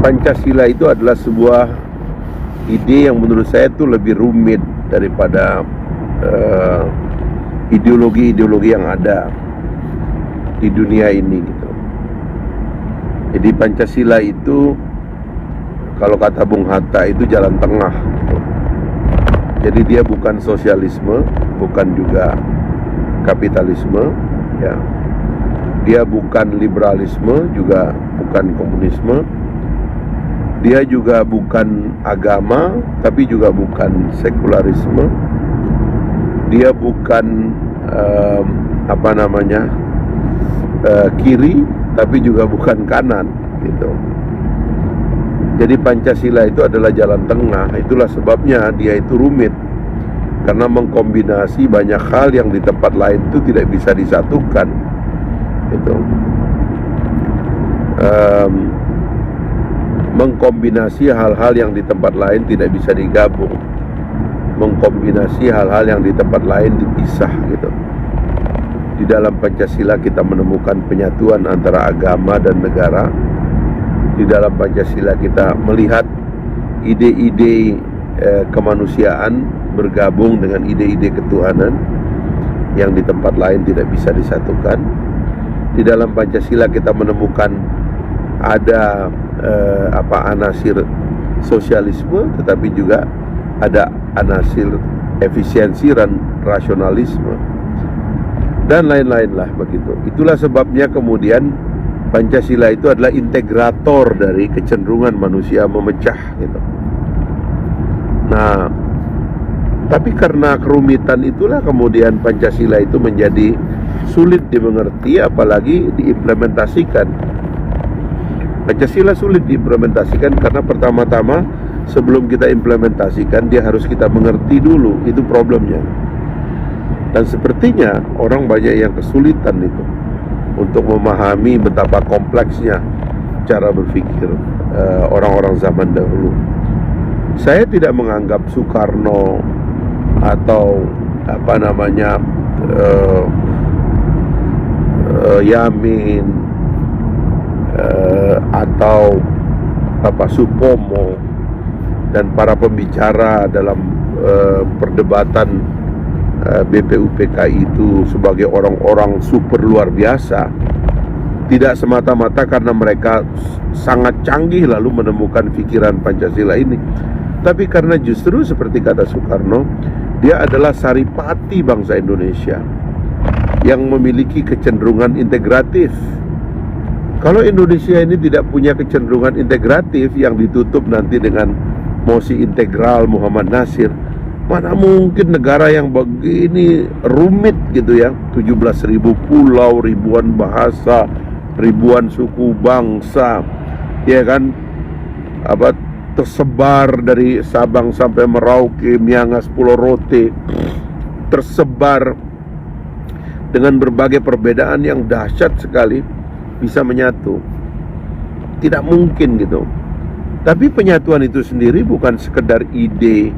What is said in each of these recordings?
Pancasila itu adalah sebuah ide yang menurut saya itu lebih rumit daripada ideologi-ideologi yang ada di dunia ini gitu. Jadi Pancasila itu kalau kata Bung Hatta itu jalan tengah gitu. Jadi dia bukan sosialisme, bukan juga kapitalisme, ya. Dia bukan liberalisme, juga bukan komunisme. Dia juga bukan agama, tapi juga bukan sekularisme. Dia bukan kiri, tapi juga bukan kanan, gitu. Jadi Pancasila itu adalah jalan tengah. Itulah sebabnya dia itu rumit, karena mengkombinasi banyak hal yang di tempat lain itu tidak bisa disatukan, gitu. Mengkombinasi hal-hal yang di tempat lain tidak bisa digabung, mengkombinasi hal-hal yang di tempat lain dipisah, gitu. Di dalam Pancasila kita menemukan penyatuan antara agama dan negara. Di dalam Pancasila kita melihat ide-ide kemanusiaan bergabung dengan ide-ide ketuhanan yang di tempat lain tidak bisa disatukan. Di dalam Pancasila kita menemukan ada anasir sosialisme, tetapi juga ada anasir efisiensi dan rasionalisme, dan lain-lain lah begitu. Itulah sebabnya kemudian Pancasila itu adalah integrator dari kecenderungan manusia memecah, gitu. Nah, tapi karena kerumitan itulah kemudian Pancasila itu menjadi sulit dimengerti, apalagi diimplementasikan. Pancasila sulit diimplementasikan karena pertama-tama sebelum kita implementasikan dia harus kita mengerti dulu, itu problemnya. Dan sepertinya orang banyak yang kesulitan itu untuk memahami betapa kompleksnya cara berpikir orang-orang zaman dahulu. Saya tidak menganggap Soekarno atau Yamin atau Supomo dan para pembicara dalam perdebatan BPUPK itu sebagai orang-orang super luar biasa, tidak semata-mata karena mereka sangat canggih lalu menemukan pikiran Pancasila ini, tapi karena justru seperti kata Soekarno, dia adalah saripati bangsa Indonesia yang memiliki kecenderungan integratif. Kalau Indonesia ini tidak punya kecenderungan integratif yang ditutup nanti dengan mosi integral Muhammad Nasir, mana mungkin negara yang begini rumit gitu ya, 17.000 pulau, ribuan bahasa, ribuan suku bangsa, ya kan, tersebar dari Sabang sampai Merauke, Miangas, Pulau Rote, tersebar dengan berbagai perbedaan yang dahsyat sekali, bisa menyatu. Tidak mungkin gitu. Tapi penyatuan itu sendiri bukan sekedar ide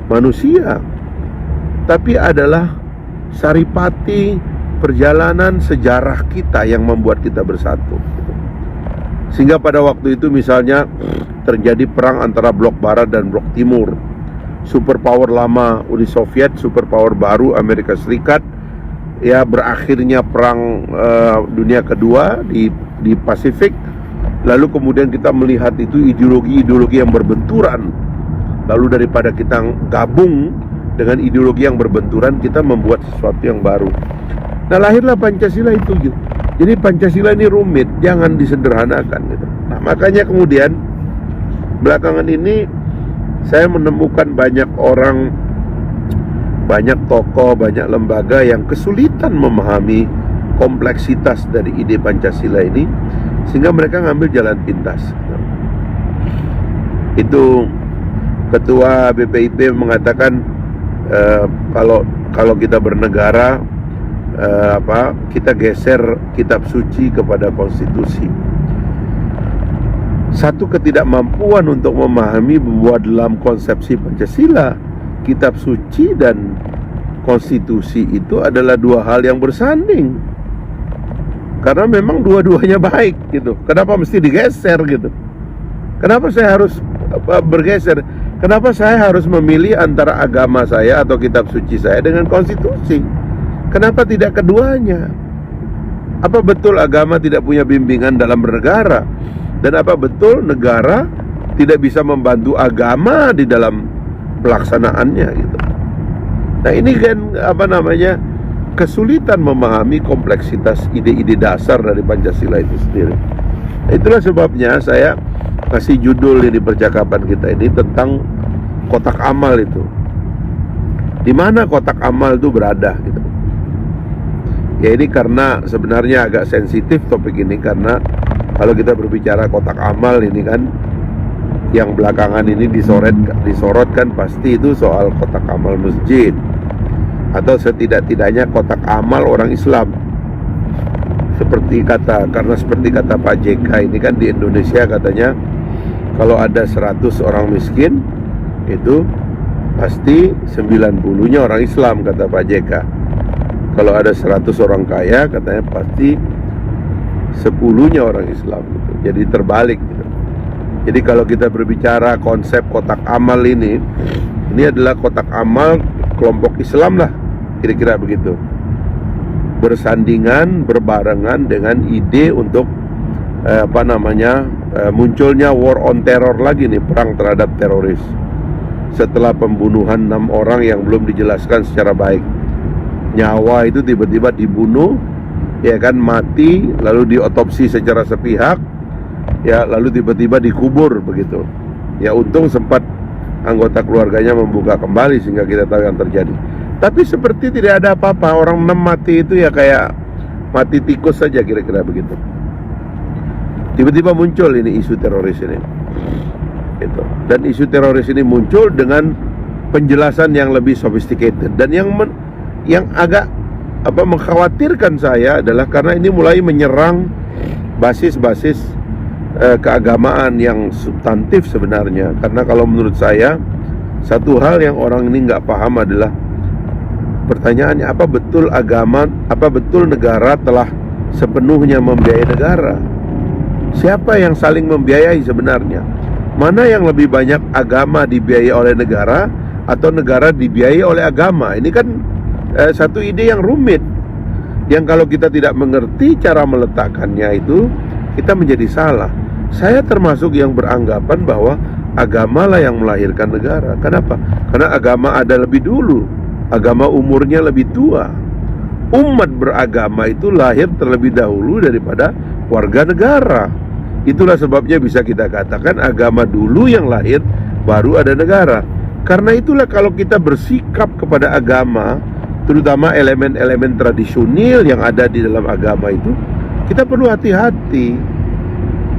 manusia, tapi adalah saripati perjalanan sejarah kita yang membuat kita bersatu. Sehingga pada waktu itu misalnya terjadi perang antara blok barat dan blok timur. Superpower lama Uni Soviet, superpower baru Amerika Serikat, ya, berakhirnya perang dunia kedua di Pasifik. Lalu kemudian kita melihat itu ideologi-ideologi yang berbenturan. Lalu daripada kita gabung dengan ideologi yang berbenturan, kita membuat sesuatu yang baru. Nah, lahirlah Pancasila itu gitu. Jadi Pancasila ini rumit, jangan disederhanakan gitu. Nah, makanya kemudian belakangan ini saya menemukan banyak orang, banyak tokoh, banyak lembaga yang kesulitan memahami kompleksitas dari ide Pancasila ini, sehingga mereka ngambil jalan pintas. Itu Ketua BPIP mengatakan kalau kita bernegara, kita geser kitab suci kepada konstitusi. Satu ketidakmampuan untuk memahami bahwa dalam konsepsi Pancasila, kitab suci dan konstitusi itu adalah dua hal yang bersanding. Karena memang dua-duanya baik gitu. Kenapa mesti digeser gitu? Kenapa saya harus bergeser? Kenapa saya harus memilih antara agama saya atau kitab suci saya dengan konstitusi? Kenapa tidak keduanya? Apa betul agama tidak punya bimbingan dalam bernegara? Dan apa betul negara tidak bisa membantu agama di dalam pelaksanaannya gitu? Nah, ini kan kesulitan memahami kompleksitas ide-ide dasar dari Pancasila itu sendiri. Itulah sebabnya saya kasih judul di percakapan kita ini tentang kotak amal itu. Di mana kotak amal itu berada gitu. Ya, ini karena sebenarnya agak sensitif topik ini, karena kalau kita berbicara kotak amal ini kan yang belakangan ini disorotkan pasti itu soal kotak amal masjid, atau setidak-tidaknya kotak amal orang Islam. Karena seperti kata Pak JK ini kan di Indonesia katanya kalau ada 100 orang miskin itu pasti 90-nya orang Islam, kata Pak JK. Kalau ada 100 orang kaya katanya pasti 10-nya orang Islam gitu. Jadi terbalik gitu. Jadi kalau kita berbicara konsep kotak amal ini adalah kotak amal kelompok Islam lah, kira-kira begitu. Bersandingan, berbarengan dengan ide untuk munculnya war on terror lagi nih, perang terhadap teroris. Setelah pembunuhan 6 orang yang belum dijelaskan secara baik, nyawa itu tiba-tiba dibunuh, ya kan, mati, lalu diotopsi secara sepihak, ya, lalu tiba-tiba dikubur begitu. Ya, untung sempat anggota keluarganya membuka kembali sehingga kita tahu yang terjadi. Tapi seperti tidak ada apa-apa, orang 6 mati itu ya kayak mati tikus saja, kira-kira begitu. Tiba-tiba muncul ini isu teroris ini gitu. Dan isu teroris ini muncul dengan penjelasan yang lebih sophisticated. Dan yang agak mengkhawatirkan saya adalah karena ini mulai menyerang basis-basis keagamaan yang substantif sebenarnya. Karena kalau menurut saya, satu hal yang orang ini nggak paham adalah pertanyaannya, apa betul negara telah sepenuhnya membiayai negara? Siapa yang saling membiayai sebenarnya? Mana yang lebih banyak agama dibiayai oleh negara atau negara dibiayai oleh agama? Ini kan satu ide yang rumit, yang kalau kita tidak mengerti cara meletakkannya itu, kita menjadi salah. Saya termasuk yang beranggapan bahwa agama lah yang melahirkan negara. Kenapa? Karena agama ada lebih dulu. Agama umurnya lebih tua. Umat beragama itu lahir terlebih dahulu daripada warga negara. Itulah sebabnya bisa kita katakan agama dulu yang lahir, baru ada negara. Karena itulah kalau kita bersikap kepada agama, terutama elemen-elemen tradisional yang ada di dalam agama itu, kita perlu hati-hati.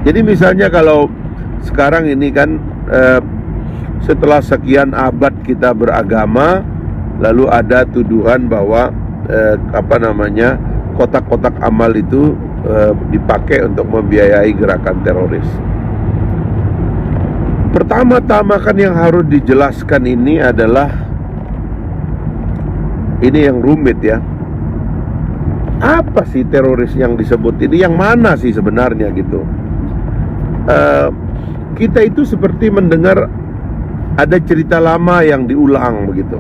Jadi misalnya kalau sekarang ini kan setelah sekian abad kita beragama, lalu ada tuduhan bahwa kotak-kotak amal itu dipakai untuk membiayai gerakan teroris. Pertama-tama kan yang harus dijelaskan ini adalah, ini yang rumit ya, apa sih teroris yang disebut ini, yang mana sih sebenarnya gitu. Kita itu seperti mendengar ada cerita lama yang diulang begitu.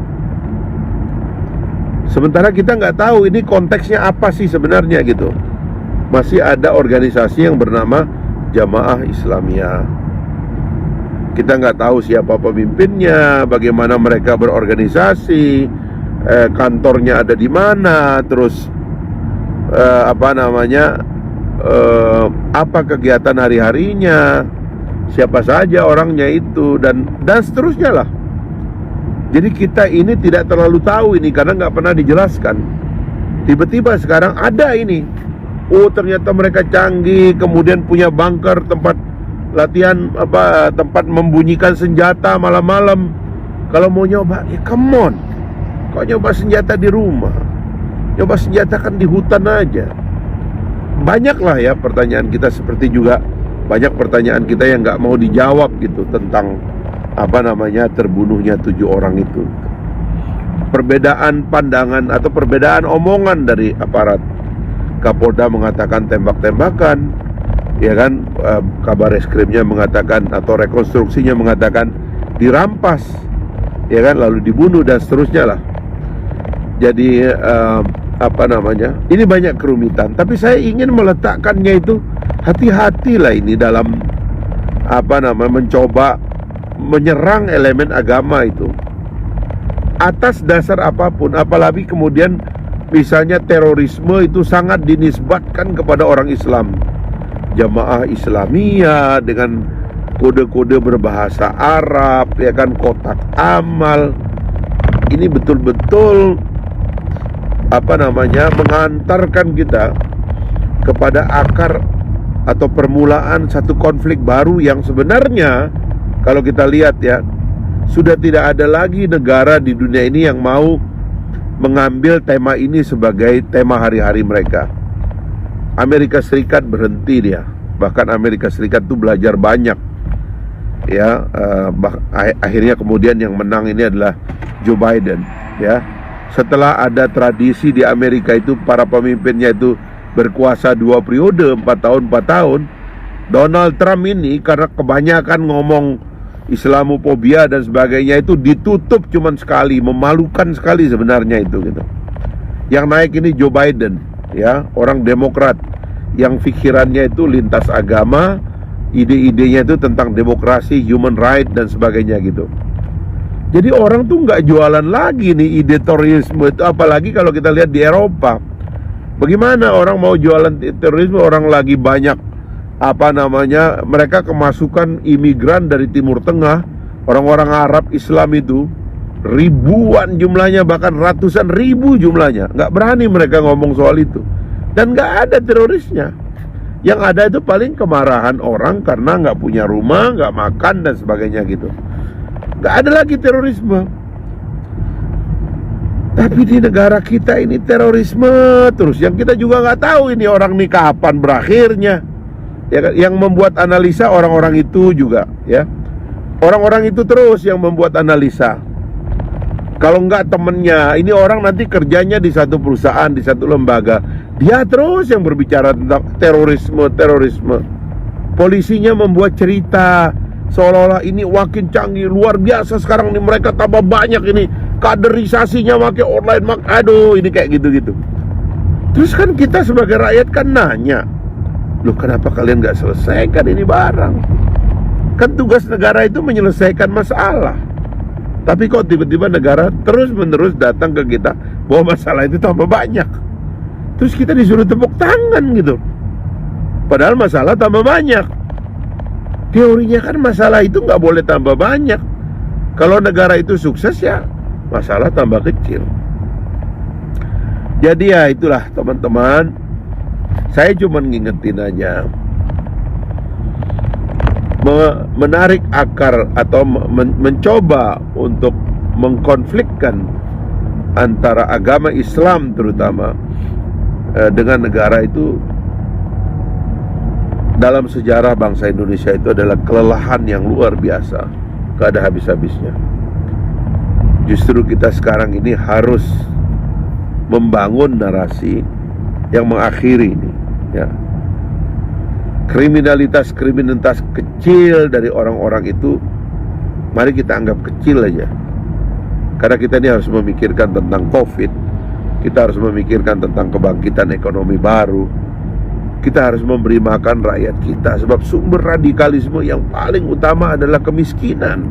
Sementara kita nggak tahu ini konteksnya apa sih sebenarnya gitu. Masih ada organisasi yang bernama Jamaah Islamiyah. Kita nggak tahu siapa pemimpinnya, bagaimana mereka berorganisasi, kantornya ada di mana, terus apa kegiatan hari-harinya, siapa saja orangnya itu, dan seterusnya lah. Jadi kita ini tidak terlalu tahu ini karena nggak pernah dijelaskan. Tiba-tiba sekarang ada ini. Oh, ternyata mereka canggih, kemudian punya bunker, tempat latihan, tempat membunyikan senjata malam-malam. Kalau mau nyoba, ya come on. Kok nyoba senjata di rumah? Nyoba senjata kan di hutan aja. Banyaklah ya pertanyaan kita, seperti juga banyak pertanyaan kita yang nggak mau dijawab gitu tentang terbunuhnya 7 orang itu. Perbedaan pandangan atau perbedaan omongan dari aparat. Kapolda mengatakan tembak-tembakan, ya kan, kabar reskrimnya mengatakan atau rekonstruksinya mengatakan dirampas, ya kan, lalu dibunuh dan seterusnya lah. Jadi ini banyak kerumitan. Tapi saya ingin meletakkannya itu, hati-hatilah ini dalam mencoba menyerang elemen agama itu atas dasar apapun. Apalagi kemudian misalnya terorisme itu sangat dinisbatkan kepada orang Islam, Jamaah Islamiyah dengan kode-kode berbahasa Arab, ya kan, kotak amal. Ini betul-betul mengantarkan kita kepada akar atau permulaan satu konflik baru yang sebenarnya kalau kita lihat ya, sudah tidak ada lagi negara di dunia ini yang mau mengambil tema ini sebagai tema hari-hari mereka. Amerika Serikat berhenti dia. Bahkan Amerika Serikat itu belajar banyak, ya. Akhirnya kemudian yang menang ini adalah Joe Biden, ya. Setelah ada tradisi di Amerika itu para pemimpinnya itu berkuasa 2 periode, 4 tahun, Donald Trump ini karena kebanyakan ngomong Islamofobia dan sebagainya itu ditutup cuman sekali, memalukan sekali sebenarnya itu gitu. Yang naik ini Joe Biden, ya, orang Demokrat yang pikirannya itu lintas agama, ide-idenya itu tentang demokrasi, human right dan sebagainya gitu. Jadi orang tuh nggak jualan lagi nih ide terorisme itu, apalagi kalau kita lihat di Eropa. Bagaimana orang mau jualan terorisme, orang lagi banyak mereka kemasukan imigran dari Timur Tengah, orang-orang Arab Islam itu ribuan jumlahnya, bahkan ratusan ribu jumlahnya. Nggak berani mereka ngomong soal itu. Dan nggak ada terorisnya. Yang ada itu paling kemarahan orang karena nggak punya rumah, nggak makan dan sebagainya gitu. Nggak ada lagi terorisme. Tapi di negara kita ini terorisme terus. Yang kita juga nggak tahu ini orang nih kapan berakhirnya, ya kan? Yang membuat analisa orang-orang itu juga, ya. Orang-orang itu terus yang membuat analisa. Kalau nggak temennya, ini orang nanti kerjanya di satu perusahaan, di satu lembaga, dia terus yang berbicara tentang terorisme. Polisinya membuat cerita seolah-olah ini makin canggih, luar biasa sekarang nih, mereka tambah banyak ini, kaderisasinya pakai online, aduh ini kayak gitu-gitu. Terus kan kita sebagai rakyat kan nanya, loh kenapa kalian nggak selesaikan ini barang? Kan tugas negara itu menyelesaikan masalah. Tapi kok tiba-tiba negara terus-menerus datang ke kita bahwa masalah itu tambah banyak. Terus kita disuruh tepuk tangan gitu. Padahal masalah tambah banyak. Teorinya kan masalah itu nggak boleh tambah banyak. Kalau negara itu sukses ya masalah tambah kecil. Jadi ya itulah teman-teman, saya cuma ngingetin aja, menarik akar atau mencoba untuk mengkonflikkan antara agama Islam terutama dengan negara itu dalam sejarah bangsa Indonesia itu adalah kelelahan yang luar biasa, gak ada habis-habisnya. Justru kita sekarang ini harus membangun narasi yang mengakhiri ini, ya. Kriminalitas kecil dari orang-orang itu mari kita anggap kecil aja. Karena kita ini harus memikirkan tentang COVID, kita harus memikirkan tentang kebangkitan ekonomi baru, kita harus memberi makan rakyat kita. Sebab sumber radikalisme yang paling utama adalah kemiskinan.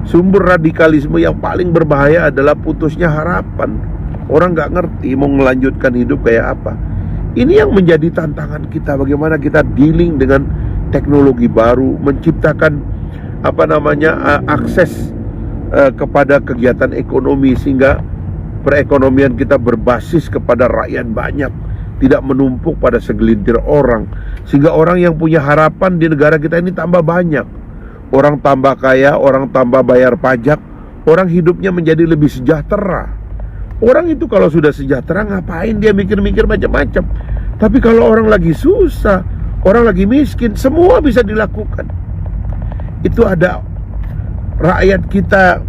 Sumber radikalisme yang paling berbahaya adalah putusnya harapan. Orang gak ngerti mau melanjutkan hidup kayak apa. Ini yang menjadi tantangan kita, bagaimana kita dealing dengan teknologi baru, menciptakan akses kepada kegiatan ekonomi sehingga perekonomian kita berbasis kepada rakyat banyak, tidak menumpuk pada segelintir orang, sehingga orang yang punya harapan di negara kita ini tambah banyak. Orang tambah kaya, orang tambah bayar pajak, orang hidupnya menjadi lebih sejahtera. Orang itu kalau sudah sejahtera ngapain dia mikir-mikir macam-macam. Tapi kalau orang lagi susah, orang lagi miskin, semua bisa dilakukan. Itu ada rakyat kita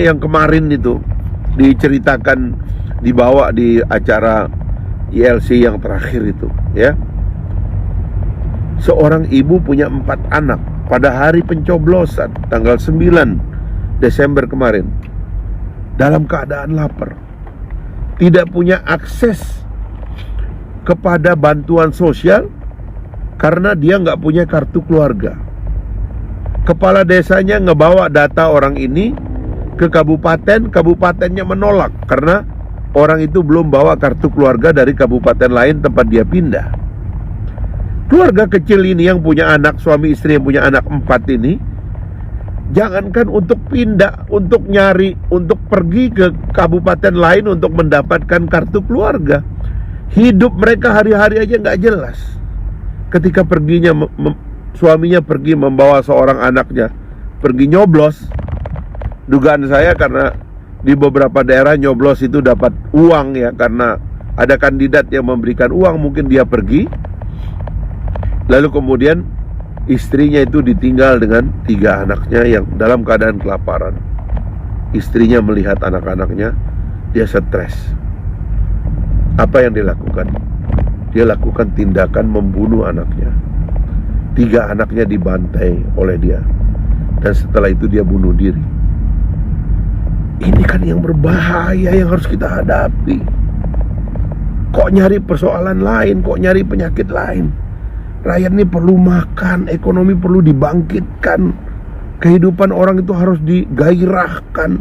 yang kemarin itu diceritakan, dibawa di acara ILC yang terakhir itu, ya. Seorang ibu punya 4 anak pada hari pencoblosan tanggal 9 Desember kemarin, dalam keadaan lapar, tidak punya akses kepada bantuan sosial karena dia nggak punya kartu keluarga. Kepala desanya ngebawa data orang ini ke kabupaten, kabupatennya menolak karena orang itu belum bawa kartu keluarga dari kabupaten lain tempat dia pindah. Keluarga kecil ini yang punya anak, suami istri yang punya anak 4 ini, jangankan untuk pindah, untuk nyari, untuk pergi ke kabupaten lain untuk mendapatkan kartu keluarga, hidup mereka hari-hari aja nggak jelas. Ketika perginya, suaminya pergi membawa seorang anaknya pergi nyoblos, dugaan saya karena di beberapa daerah nyoblos itu dapat uang ya, karena ada kandidat yang memberikan uang, mungkin dia pergi. Lalu kemudian istrinya itu ditinggal dengan 3 anaknya yang dalam keadaan kelaparan. Istrinya melihat anak-anaknya, dia stres. Apa yang dilakukan? Dia lakukan tindakan membunuh anaknya. 3 anaknya dibantai oleh dia, dan setelah itu dia bunuh diri. Ini kan yang berbahaya yang harus kita hadapi. Kok nyari persoalan lain, kok nyari penyakit lain? Rakyat ini perlu makan, ekonomi perlu dibangkitkan, kehidupan orang itu harus digairahkan,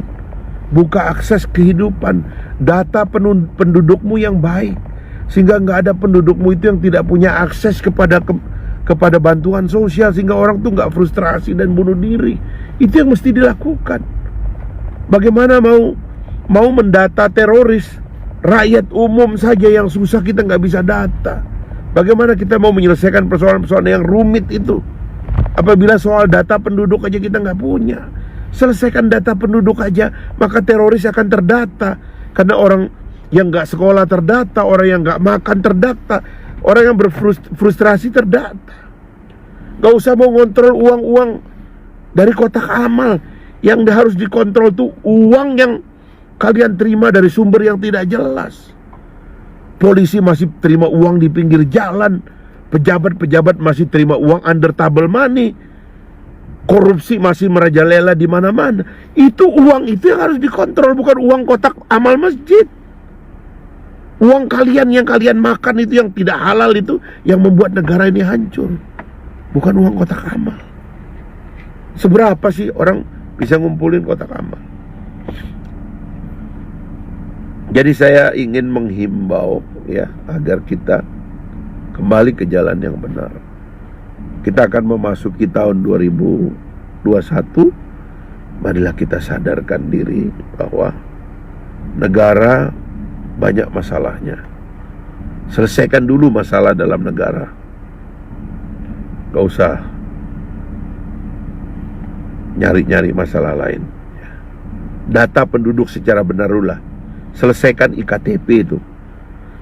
buka akses kehidupan, data pendudukmu yang baik, sehingga nggak ada pendudukmu itu yang tidak punya akses kepada bantuan sosial, sehingga orang tuh nggak frustrasi dan bunuh diri. Itu yang mesti dilakukan. Bagaimana mau mendata teroris? Rakyat umum saja yang susah kita nggak bisa data. Bagaimana kita mau menyelesaikan persoalan-persoalan yang rumit itu apabila soal data penduduk aja kita nggak punya? Selesaikan data penduduk aja, maka teroris akan terdata. Karena orang yang nggak sekolah terdata, orang yang nggak makan terdata, orang yang berfrustrasi terdata. Gak usah mau ngontrol uang-uang dari kotak amal. Yang harus dikontrol tuh uang yang kalian terima dari sumber yang tidak jelas. Polisi masih terima uang di pinggir jalan, pejabat-pejabat masih terima uang under table money, korupsi masih merajalela di mana-mana. Itu uang itu yang harus dikontrol, bukan uang kotak amal masjid. Uang kalian yang kalian makan itu yang tidak halal itu yang membuat negara ini hancur, bukan uang kotak amal. Seberapa sih orang bisa ngumpulin kotak amal? Jadi saya ingin menghimbau ya, agar kita kembali ke jalan yang benar. Kita akan memasuki tahun 2021. Marilah kita sadarkan diri bahwa negara banyak masalahnya. Selesaikan dulu masalah dalam negara. Gak usah nyari-nyari masalah lain. Data penduduk secara benar dulu lah. Selesaikan IKTP itu,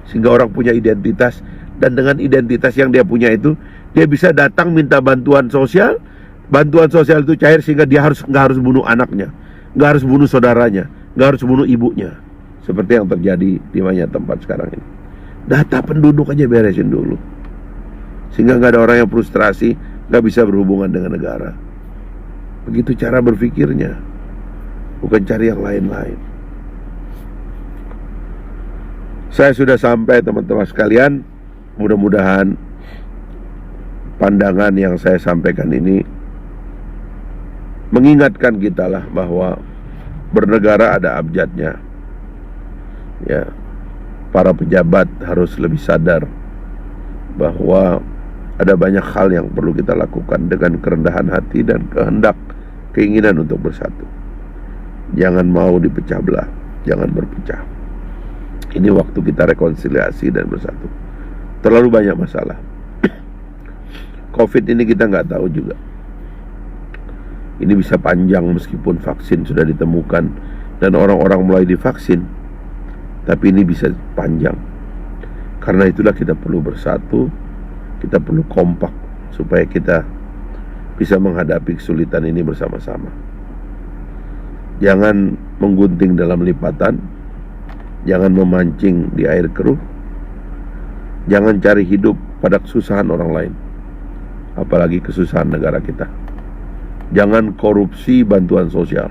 sehingga orang punya identitas, dan dengan identitas yang dia punya itu dia bisa datang minta bantuan sosial. Bantuan sosial itu cair sehingga dia nggak harus bunuh anaknya, nggak harus bunuh saudaranya, nggak harus bunuh ibunya, seperti yang terjadi di banyak tempat sekarang ini. Data penduduk aja beresin dulu, sehingga nggak ada orang yang frustrasi, nggak bisa berhubungan dengan negara. Begitu cara berpikirnya, bukan cari yang lain-lain. Saya sudah sampai, teman-teman sekalian. Mudah-mudahan pandangan yang saya sampaikan ini mengingatkan kita lah bahwa bernegara ada abjadnya. Ya, para pejabat harus lebih sadar bahwa ada banyak hal yang perlu kita lakukan dengan kerendahan hati dan kehendak, keinginan untuk bersatu. Jangan mau dipecah belah, jangan berpecah. Ini waktu kita rekonsiliasi dan bersatu. Terlalu banyak masalah. Covid ini kita nggak tahu juga. Ini bisa panjang meskipun vaksin sudah ditemukan dan orang-orang mulai divaksin. Tapi ini bisa panjang. Karena itulah kita perlu bersatu, kita perlu kompak supaya kita bisa menghadapi kesulitan ini bersama-sama. Jangan menggunting dalam lipatan, jangan memancing di air keruh, jangan cari hidup pada kesusahan orang lain. apalagi kesusahan negara kita. Jangan korupsi bantuan sosial.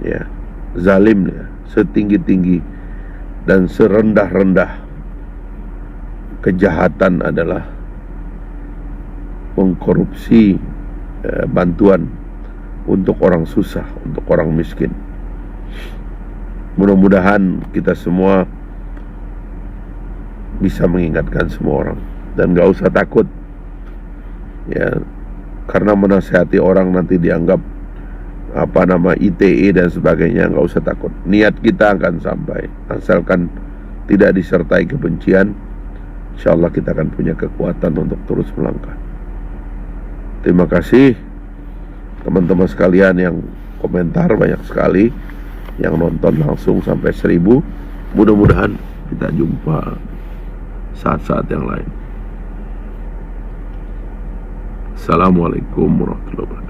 Ya, zalim ya, setinggi-tinggi dan serendah-rendah kejahatan adalah mengkorupsi bantuan untuk orang susah, untuk orang miskin. Mudah-mudahan kita semua bisa mengingatkan semua orang dan gak usah takut ya, karena menasihati orang nanti dianggap ITE dan sebagainya. Gak usah takut, niat kita akan sampai, asalkan tidak disertai kebencian. InsyaAllah kita akan punya kekuatan untuk terus melangkah. Terima kasih teman-teman sekalian yang komentar banyak sekali, yang nonton langsung sampai 1000. Mudah-mudahan kita jumpa saat-saat yang lain. Assalamualaikum warahmatullahi wabarakatuh.